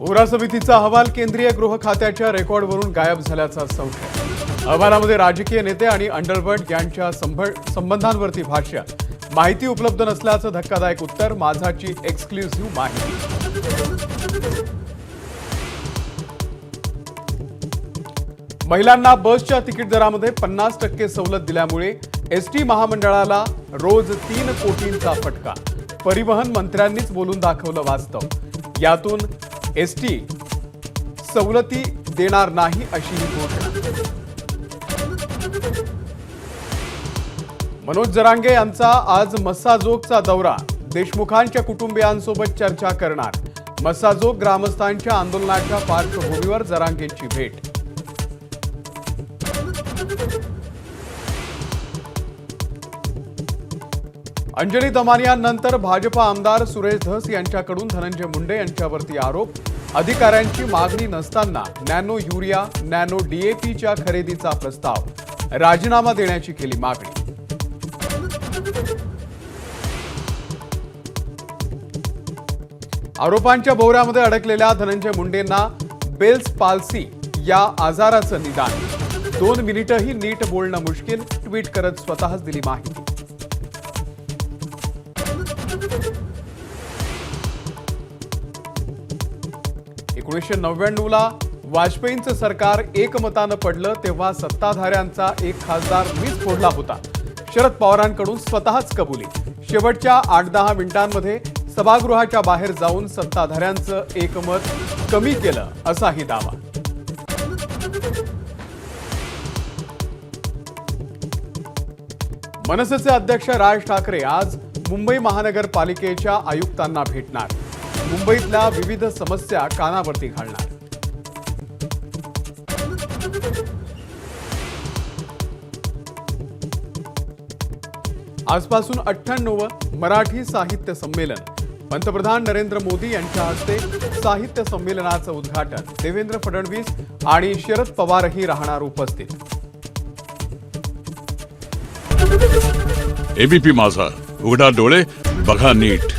ओरा समितीचा अहवाल केंद्रीय गृह खात्याच्या रेकॉर्डवरून गायब झाल्याचा संशय। अहवालामध्ये राजकीय नेते आणि अंडरवर्ल्ड यांच्या संबंधांवरती भाष्य, माहिती उपलब्ध नसल्याचं धक्कादायक उत्तर, माझाची एक्सक्लुझिव्ह माहिती। महिलांना बसच्या तिकीट दरामध्ये 50% सवलत दिल्यामुळे एसटी महामंडळाला रोज 3 कोटींचा फटका। परिवहन मंत्र्यांनीच बोलून दाखवलं वास्तव। यातून एसटी सवलती देणार नाही अशी ही घोषणा। मनोज जरांगे यांचा आज मस्साजोगचा दौरा, देशमुखांच्या कुटुंबियांसोबत चर्चा करणार। मस्साजोग ग्रामस्थांच्या आंदोलनाच्या पार्श्वभूमीवर जरांगेंची भेट। अंजली दमानियांनंतर भाजपा आमदार सुरेश धस यांच्याकडून धनंजय मुंडे यांच्यावरती आरोप। अधिकाऱ्यांची मागणी नसताना नॅनो युरिया, नॅनो डीएपीच्या खरेदीचा प्रस्ताव, राजीनामा देण्याची केली मागणी। आरोपांच्या भोवऱ्यामध्ये अडकलेल्या धनंजय मुंडेंना बेल्स पाल्सी या आजाराचं निदान। 2 मिनिटंही नीट बोलणं मुश्किल, ट्विट करत स्वतःच दिली माहिती। ला वाजपेयींचं सरकार एकमतानं पडलं तेव्हा सत्ताधाऱ्यांचा एक खासदार मीच फोडला होता। शरद पवारांकडून स्वतःच कबुली। शेवटच्या 8-10 मिनिटांमध्ये सभागृहाच्या बाहेर जाऊन सत्ताधाऱ्यांचं एकमत कमी केलं असाही दावा। मनसेचे अध्यक्ष राज ठाकरे आज मुंबई महानगरपालिकेच्या आयुक्तांना भेटणार। मुंबईतल्या विविध समस्या कानावरती घालणार। आजपासून 98वे मराठी साहित्य संमेलन, पंतप्रधान नरेंद्र मोदी यांच्या हस्ते साहित्य संमेलनाचं उद्घाटन। देवेंद्र फडणवीस आणि शरद पवारही राहणार उपस्थित। एबीपी माझा, उघडा डोळे बघा नीट।